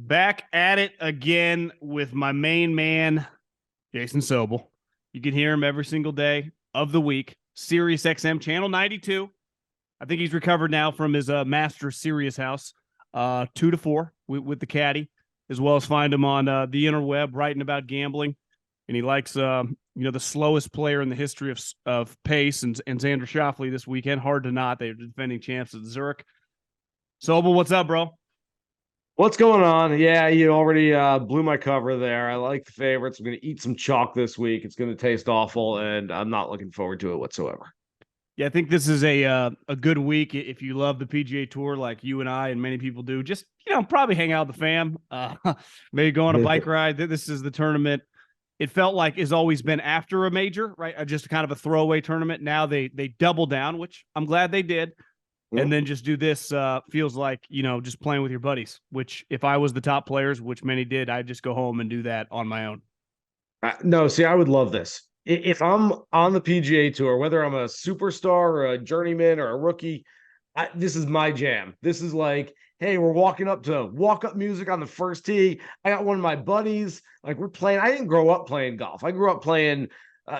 Back at it again with my main man, Jason Sobel. You can hear him every single day of the week. Sirius XM channel 92. I think he's recovered now from his master Sirius house, 2 to 4 with the caddy, as well as find him on the interweb writing about gambling. And he likes, the slowest player in the history of pace and Xander Schauffele this weekend. Hard to not. They're defending champs at Zurich. Sobel, what's up, bro? What's going on? Yeah, you already blew my cover there. I like the favorites. I'm going to eat some chalk this week. It's going to taste awful, and I'm not looking forward to it whatsoever. Yeah, I think this is a good week if you love the PGA Tour like you and I and many people do. Just, probably hang out with the fam, maybe go on a bike ride. This is the tournament. It felt like it's always been after a major, right? Just kind of a throwaway tournament. Now they double down, which I'm glad they did. And then just do this feels like, just playing with your buddies, which if I was the top players, which many did, I'd just go home and do that on my own. No, see, I would love this. If I'm on the PGA Tour, whether I'm a superstar or a journeyman or a rookie, this is my jam. This is like, hey, we're walking up to walk-up music on the first tee. I got one of my buddies. Like, we're playing. I didn't grow up playing golf. I grew up playing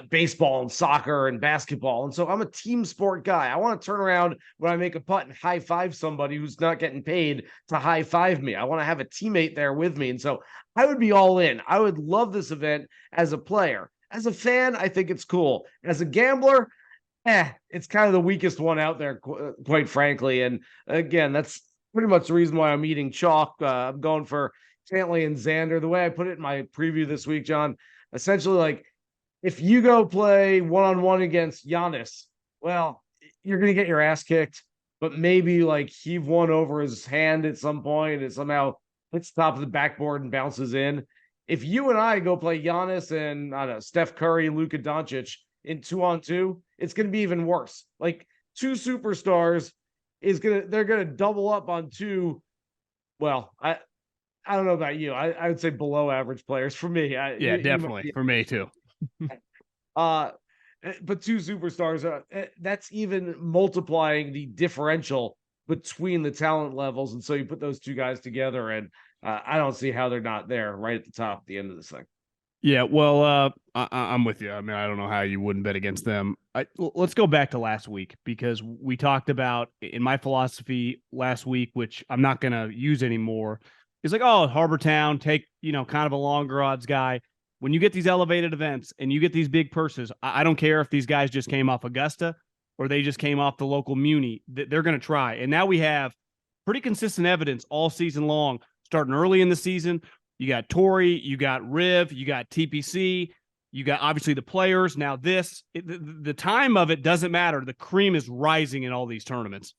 baseball and soccer and basketball. And so I'm a team sport guy. I want to turn around when I make a putt and high five somebody who's not getting paid to high five me. I want to have a teammate there with me. And so I would be all in. I would love this event as a player. As a fan, I think it's cool. As a gambler, it's kind of the weakest one out there, quite frankly. And again, that's pretty much the reason why I'm eating chalk. I'm going for Cantlay and Xander. The way I put it in my preview this week, John, essentially like, if you go play one-on-one against Giannis, well, you're going to get your ass kicked, but maybe like heave one over his hand at some point and somehow hits the top of the backboard and bounces in. If you and I go play Giannis and, I don't know, Steph Curry, Luka Doncic in 2-on-2, it's going to be even worse. Like, two superstars they're going to double up on two. Well, I don't know about you. I would say below average players for me. Definitely for me too. But two superstars, that's even multiplying the differential between the talent levels. And so you put those two guys together, and I don't see how they're not there right at the top at the end of this thing. Yeah, well, I'm with you. I mean, I don't know how you wouldn't bet against them. Let's go back to last week, because we talked about, in my philosophy last week, which I'm not going to use anymore, is like, Harbor Town, take, kind of a longer odds guy. When you get these elevated events and you get these big purses, I don't care if these guys just came off Augusta or they just came off the local Muni. They're going to try. And now we have pretty consistent evidence all season long, starting early in the season. You got Torrey, you got Riv, you got TPC, you got obviously the players. Now the time of it doesn't matter. The cream is rising in all these tournaments.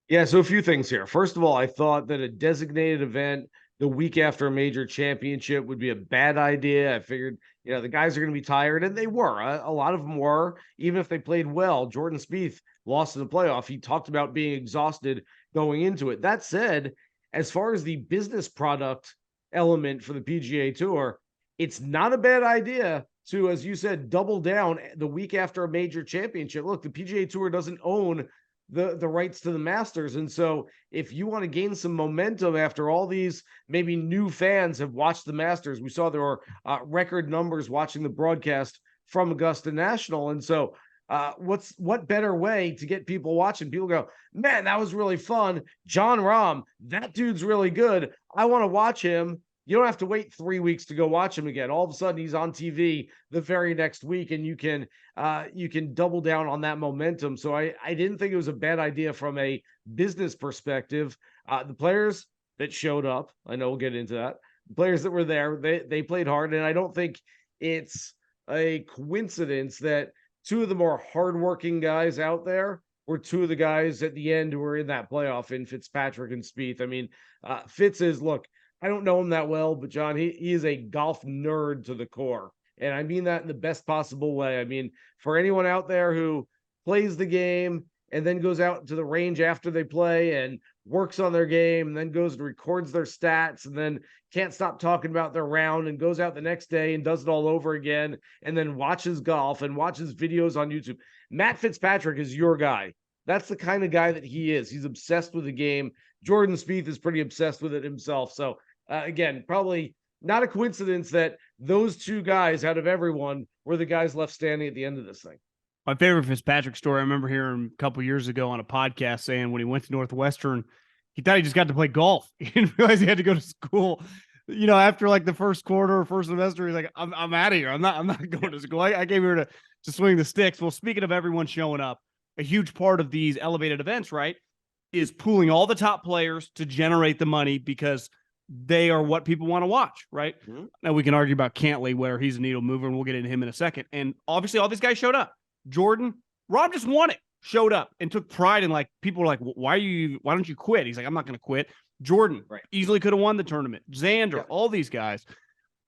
Yeah, so a few things here. First of all, I thought that a designated event the week after a major championship would be a bad idea. I figured, the guys are going to be tired, and they were. A lot of them were, even if they played well. Jordan Spieth lost in the playoff. He talked about being exhausted going into it. That said, as far as the business product element for the PGA Tour, it's not a bad idea to, as you said, double down the week after a major championship. Look, the PGA Tour doesn't own the rights to the Masters. And so if you want to gain some momentum after all these maybe new fans have watched the Masters, we saw there were record numbers watching the broadcast from Augusta National. And so what better way to get people watching? People go, man, that was really fun. Jon Rahm, that dude's really good. I want to watch him. You don't have to wait 3 weeks to go watch him again. All of a sudden, he's on TV the very next week, and you can double down on that momentum. So I didn't think it was a bad idea from a business perspective. The players that showed up, I know we'll get into that. The players that were there, they played hard, and I don't think it's a coincidence that two of the more hardworking guys out there were two of the guys at the end who were in that playoff in Fitzpatrick and Spieth. I mean, Fitz is, look, I don't know him that well, but John, he is a golf nerd to the core. And I mean that in the best possible way. I mean, for anyone out there who plays the game and then goes out to the range after they play and works on their game and then goes and records their stats and then can't stop talking about their round and goes out the next day and does it all over again and then watches golf and watches videos on YouTube. Matt Fitzpatrick is your guy. That's the kind of guy that he is. He's obsessed with the game. Jordan Spieth is pretty obsessed with it himself. So again, probably not a coincidence that those two guys out of everyone were the guys left standing at the end of this thing. My favorite Fitzpatrick story, I remember hearing a couple years ago on a podcast saying when he went to Northwestern, he thought he just got to play golf. He didn't realize he had to go to school. After like the first quarter or first semester, he's like, I'm out of here. I'm not going to school. I came here to swing the sticks. Well, speaking of everyone showing up, a huge part of these elevated events, right, is pooling all the top players to generate the money because they are what people want to watch, right? Mm-hmm. Now we can argue about Cantlay, where he's a needle mover, and we'll get into him in a second. And obviously all these guys showed up. Jordan, Rob just won it, showed up and took pride in, like, people were like, why don't you quit? He's like, I'm not going to quit. Jordan easily could have won the tournament. Xander, all these guys.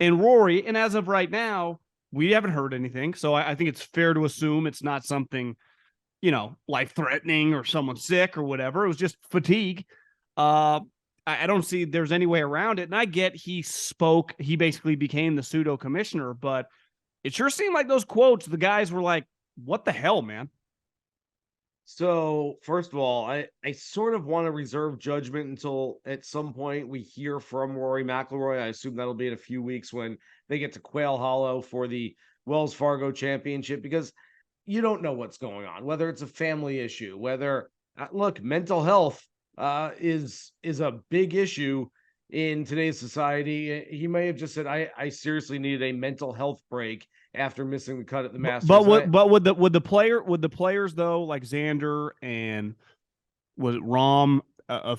And Rory, and as of right now, we haven't heard anything. So I think it's fair to assume it's not something, life-threatening or someone sick or whatever. It was just fatigue. I don't see there's any way around it. And I get he basically became the pseudo commissioner, but it sure seemed like those quotes, the guys were like, what the hell, man? So first of all, I sort of want to reserve judgment until at some point we hear from Rory McIlroy. I assume that'll be in a few weeks when they get to Quail Hollow for the Wells Fargo Championship, because you don't know what's going on, whether it's a family issue, whether look, mental health is a big issue in today's society. He may have just said, I seriously needed a mental health break after missing the cut at the Masters. But would the players though, like Xander and was it Rahm,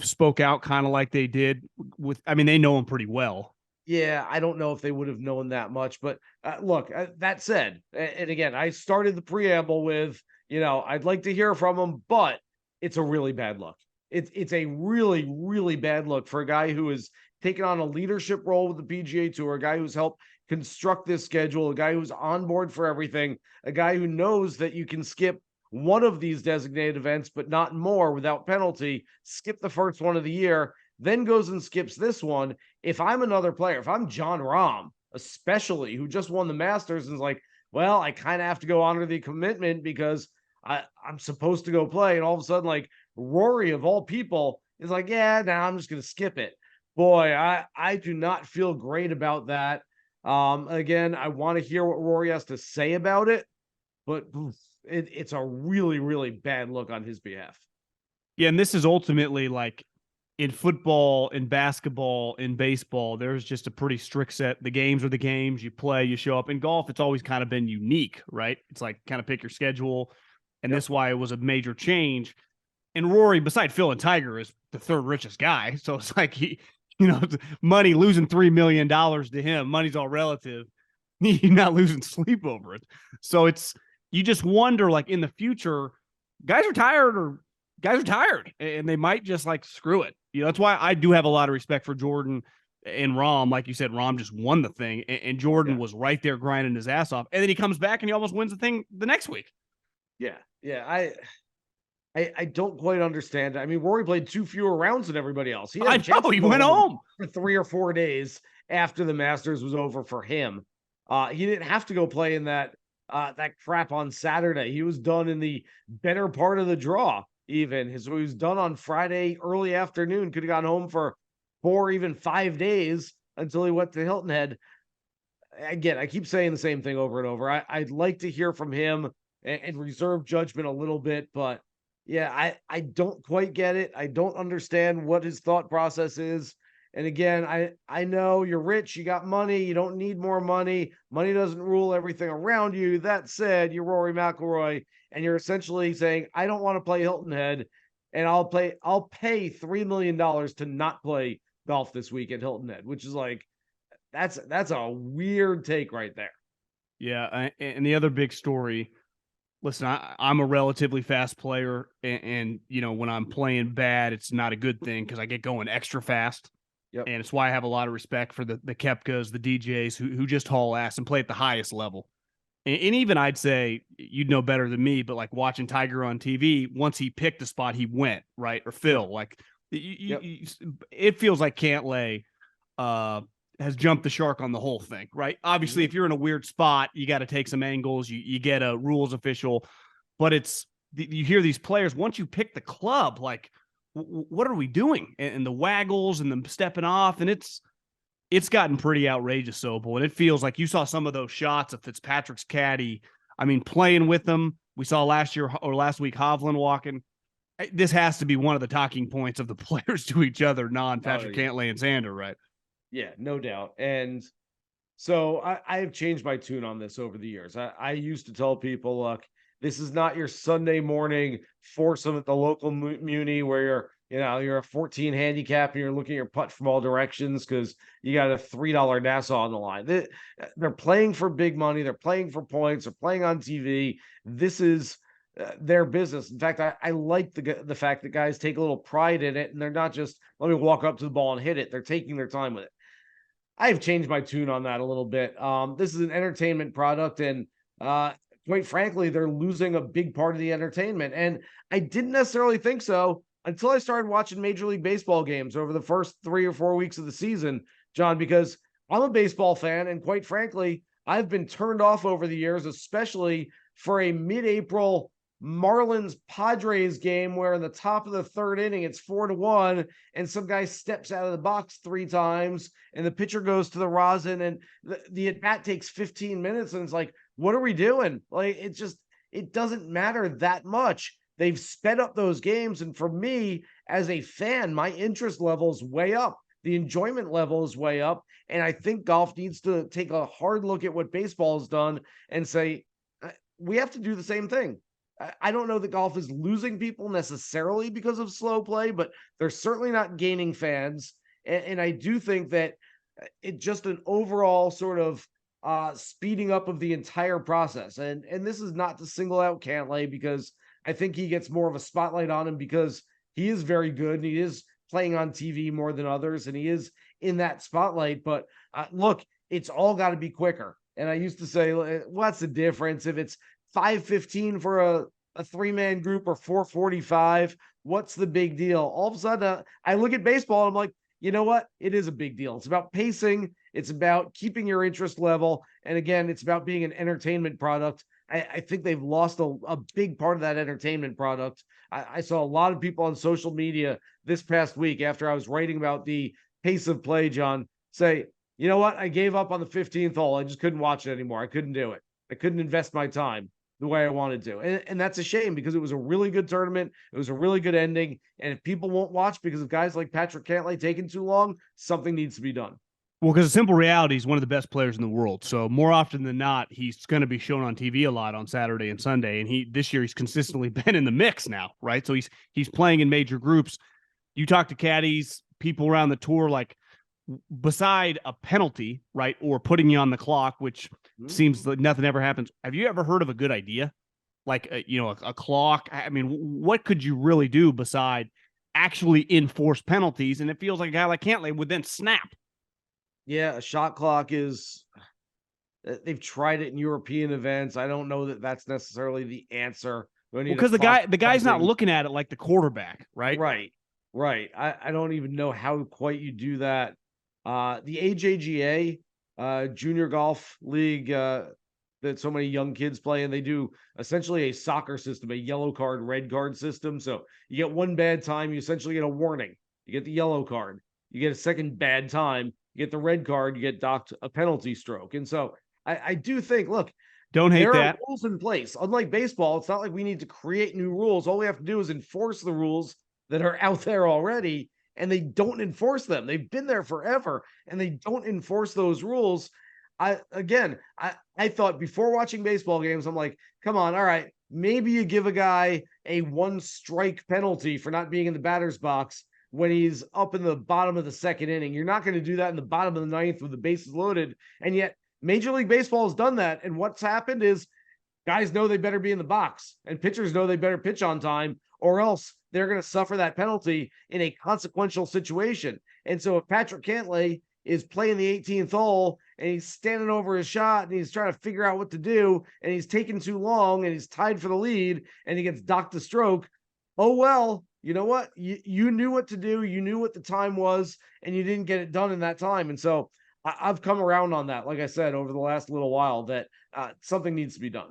spoke out kind of like they did with? I mean, they know him pretty well. Yeah, I don't know if they would have known that much, but look, that said, and again, I started the preamble with, I'd like to hear from him, but it's a really bad look. It's a really, really bad look for a guy who has taken on a leadership role with the PGA Tour, a guy who's helped construct this schedule, a guy who's on board for everything, a guy who knows that you can skip one of these designated events, but not more without penalty, skip the first one of the year, then goes and skips this one. If I'm another player, if I'm Jon Rahm, especially, who just won the Masters and is like, well, I kind of have to go honor the commitment because I'm supposed to go play. And all of a sudden, like, Rory of all people is like, yeah, now I'm just going to skip it. Boy, I do not feel great about that. Again, I want to hear what Rory has to say about it, but it's a really, really bad look on his behalf. Yeah, and this is ultimately like in football, in basketball, in baseball, there's just a pretty strict set. The games are the games. You play, you show up. In golf, it's always kind of been unique, right? It's like kind of pick your schedule, and that's why it was a major change. And Rory, beside Phil and Tiger, is the third richest guy. So it's like money, losing $3 million to him, money's all relative. He's not losing sleep over it. So you just wonder, like, in the future, guys are tired and they might just like screw it. That's why I do have a lot of respect for Jordan and Rahm. Like you said, Rahm just won the thing, and Jordan was right there grinding his ass off. And then he comes back and he almost wins the thing the next week. Yeah. I don't quite understand. I mean, Rory played 2 fewer rounds than everybody else. He went home for 3 or 4 days after the Masters was over for him. He didn't have to go play in that crap on Saturday. He was done in the better part of the draw. Even so, he was done on Friday early afternoon. Could have gone home for 4, even 5 days until he went to Hilton Head. Again, I keep saying the same thing over and over. I'd like to hear from him and reserve judgment a little bit, but yeah, I don't quite get it. I don't understand what his thought process is. And again, I know you're rich, you got money, you don't need more money. Money doesn't rule everything around you. That said, you're Rory McIlroy, and you're essentially saying, I don't want to play Hilton Head, and I'll pay $3 million to not play golf this week at Hilton Head, which is like, that's a weird take right there. Yeah, and the other big story, listen, I'm a relatively fast player, and when I'm playing bad, it's not a good thing because I get going extra fast. Yep. And it's why I have a lot of respect for the Koepkas, the DJs who just haul ass and play at the highest level. And even I'd say, you'd know better than me, but like watching Tiger on TV, once he picked a spot, he went, right? Or Phil, like it feels like Cantlay has jumped the shark on the whole thing, right? Obviously, if you're in a weird spot, you got to take some angles. You get a rules official, but you hear these players, once you pick the club, like, what are we doing? And the waggles and them stepping off, and it's it's gotten pretty outrageous, Sobel, and it feels like you saw some of those shots of Fitzpatrick's caddy. I mean, playing with them. We saw last week Hovland walking. This has to be one of the talking points of the players to each other, non-Patrick Cantlay and Xander, right? Yeah, no doubt. And so I have changed my tune on this over the years. I used to tell people, look, this is not your Sunday morning foursome at the local muni where you're a 14 handicap and you're looking at your putt from all directions because you got a $3 Nassau on the line. They're playing for big money. They're playing for points. They're playing on TV. This is their business. In fact, I like the fact that guys take a little pride in it and they're not just, let me walk up to the ball and hit it. They're taking their time with it. I've changed my tune on that a little bit. This is an entertainment product, and quite frankly, they're losing a big part of the entertainment. And I didn't necessarily think so until I started watching Major League Baseball games over the first 3 or 4 weeks of the season, John, because I'm a baseball fan, and quite frankly, I've been turned off over the years, especially for a mid-April Marlins Padres game where in the top of the third inning, it's 4-1 and some guy steps out of the box 3 times and the pitcher goes to the rosin and the at bat takes 15 minutes. And it's like, what are we doing? Like, it doesn't matter that much. They've sped up those games. And for me as a fan, my interest level is way up. The enjoyment level is way up. And I think golf needs to take a hard look at what baseball has done and say, we have to do the same thing. I don't know that golf is losing people necessarily because of slow play, but they're certainly not gaining fans. And I do think that it's just an overall sort of speeding up of the entire process. And this is not to single out Cantlay because I think he gets more of a spotlight on him because he is very good and he is playing on TV more than others and he is in that spotlight. But look, it's all got to be quicker. And I used to say, what's the difference if it's 5:15 for a 3-man group or 4:45? What's the big deal? All of a sudden, I look at baseball and I'm like, you know what? It is a big deal. It's about pacing. It's about keeping your interest level. And again, it's about being an entertainment product. I think they've lost a big part of that entertainment product. I saw a lot of people on social media this past week after I was writing about the pace of play, John, say, you know what? I gave up on the 15th hole. I just couldn't watch it anymore. I couldn't do it. I couldn't invest my time the way I wanted to. And that's a shame because it was a really good tournament. It was a really good ending. And if people won't watch because of guys like Patrick Cantlay taking too long, something needs to be done. Well, because the simple reality is one of the best players in the world. So more often than not, he's going to be shown on TV a lot on Saturday and Sunday. And this year he's consistently been in the mix now, right? So he's playing in major groups. You talk to caddies, people around the tour, like beside a penalty, right, or putting you on the clock, which seems like nothing ever happens. Have you ever heard of a good idea? Like, a clock? I mean, what could you really do beside actually enforce penalties? And it feels like a guy like Cantlay would then snap. Yeah, a shot clock is, they've tried it in European events. I don't know that that's necessarily the answer. Because the guy's not looking at it like the quarterback, right? Right. I don't even know how quite you do that. The AJGA, Junior Golf League, that so many young kids play, and they do essentially a soccer system, a yellow card, red card system. So you get one bad time, you essentially get a warning. You get the yellow card. You get a second bad time, you get the red card, you get docked a penalty stroke. And so I do think, look, don't hate there that. are rules in place. Unlike baseball, it's not like we need to create new rules. All we have to do is enforce the rules that are out there already, and they don't enforce them. They've been there forever, and they don't enforce those rules. I thought before watching baseball games, I'm like, come on, all right, maybe you give a guy a 1-strike penalty for not being in the batter's box when he's up in the bottom of the second inning. You're not going to do that in the bottom of the ninth with the bases loaded. And yet Major League Baseball has done that. And what's happened is guys know they better be in the box and pitchers know they better pitch on time, or else they're going to suffer that penalty in a consequential situation. And so if Patrick Cantlay is playing the 18th hole and he's standing over his shot and he's trying to figure out what to do and he's taking too long and he's tied for the lead and he gets docked a stroke, oh, well, you know what? You knew what to do. You knew what the time was, and you didn't get it done in that time. And so I've come around on that, like I said, over the last little while, that something needs to be done.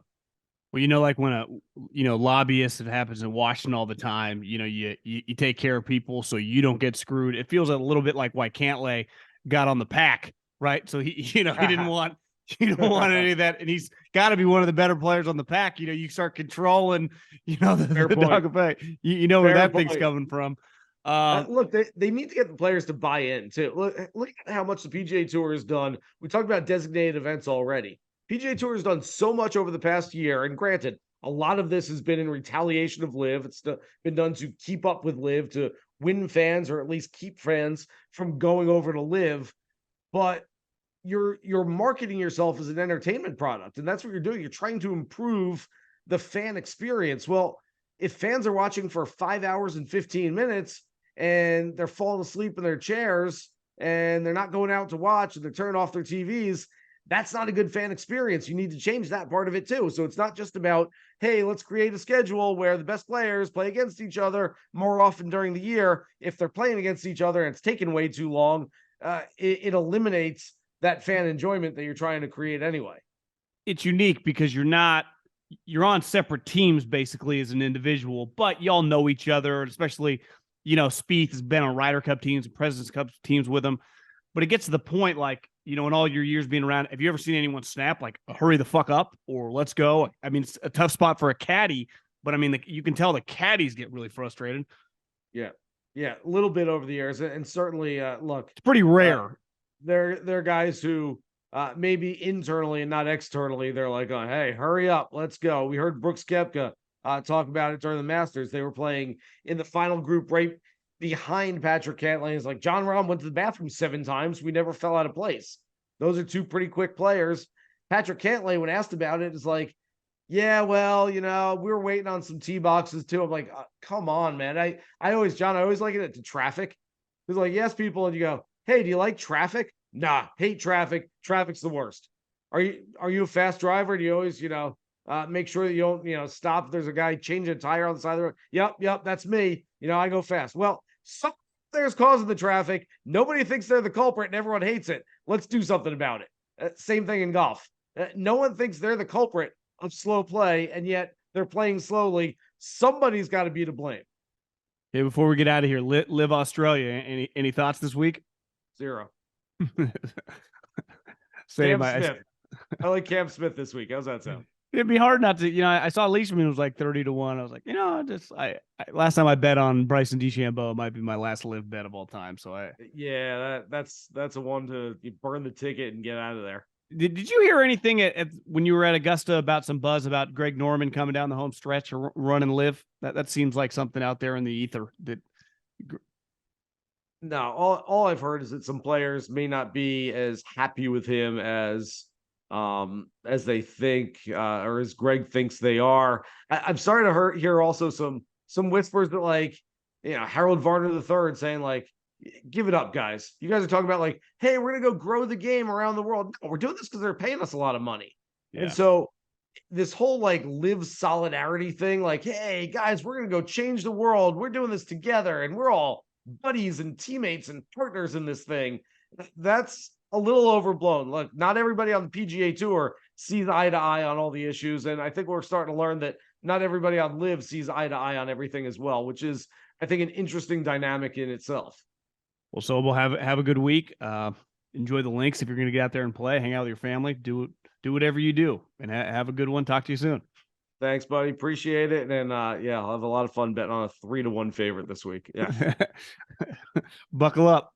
Well, like when lobbyists, it happens in Washington all the time, you take care of people so you don't get screwed. It feels a little bit like why Cantlay got on the pack, right? So he didn't want any of that, and he's got to be one of the better players on the pack. You start controlling, the dog effect. You know where that thing's coming from. Look, they need to get the players to buy in too. Look at how much the PGA Tour has done. We talked about designated events already. PGA Tour has done so much over the past year, and granted, a lot of this has been in retaliation of LIV. It's been done to keep up with LIV, to win fans or at least keep fans from going over to LIV. But you're marketing yourself as an entertainment product, and that's what you're doing. You're trying to improve the fan experience. Well, if fans are watching for 5 hours and 15 minutes and they're falling asleep in their chairs and they're not going out to watch and they're turning off their TVs, that's not a good fan experience. You need to change that part of it too. So it's not just about, hey, let's create a schedule where the best players play against each other more often during the year. If they're playing against each other and it's taking way too long, it eliminates that fan enjoyment that you're trying to create anyway. It's unique because you're on separate teams basically as an individual, but y'all know each other, especially, Spieth has been on Ryder Cup teams and President's Cup teams with them. But it gets to the point, like, in all your years being around, have you ever seen anyone snap like, hurry the fuck up or let's go? I mean, it's a tough spot for a caddy, but I mean, you can tell the caddies get really frustrated. Yeah. A little bit over the years. And certainly, look, it's pretty rare. They're guys who maybe internally and not externally, they're like, oh, hey, hurry up, let's go. We heard Brooks Koepka talk about it during the Masters. They were playing in the final group right behind Patrick Cantlay. He's like, John Rahm went to the bathroom 7 times. We never fell out of place. Those are 2 pretty quick players. Patrick Cantlay, when asked about it, is like, yeah, well, we were waiting on some tee boxes too. I'm like, come on, man. I always liken it to traffic. It's like, yes, people, and you go, hey, do you like traffic? Nah, hate traffic. Traffic's the worst. Are you a fast driver? Do you always, make sure that you don't, stop if there's a guy changing a tire on the side of the road? Yep, that's me. I go fast. Well, there's causing the traffic. Nobody thinks they're the culprit and everyone hates it. Let's do something about it. Same thing in golf. No one thinks they're the culprit of slow play, and yet they're playing slowly. Somebody's got to be to blame. Hey, before we get out of here, LIV Australia. Any thoughts this week? 0. Same. Cam Smith. I like Cam Smith this week. How's that sound? It'd be hard not to, I saw Leishman was like 30-1. I was like, I last time I bet on Bryson DeChambeau, it might be my last LIV bet of all time. So that's a one to burn the ticket and get out of there. Did you hear anything when you were at Augusta about some buzz about Greg Norman coming down the home stretch or running LIV? That seems like something out there in the ether. No, all I've heard is that some players may not be as happy with him as they think, or as Greg thinks they are. I'm starting to hear also some whispers that, like, Harold Varner III saying, like, give it up, guys. You guys are talking about, like, hey, we're gonna go grow the game around the world. No, we're doing this because they're paying us a lot of money. Yeah. And so this whole like LIV solidarity thing, like, hey guys, we're gonna go change the world. We're doing this together, and we're all buddies and teammates and partners in this thing. That's a little overblown. Look, not everybody on the PGA Tour sees eye to eye on all the issues, and I think we're starting to learn that not everybody on LIV sees eye to eye on everything as well, which is, I think, an interesting dynamic in itself. Well, Sobel, have a good week. Enjoy the links if you're going to get out there and play. Hang out with your family. Do whatever you do, and have a good one. Talk to you soon. Thanks, buddy. Appreciate it. And I'll have a lot of fun betting on a 3-1 favorite this week. Yeah. Buckle up.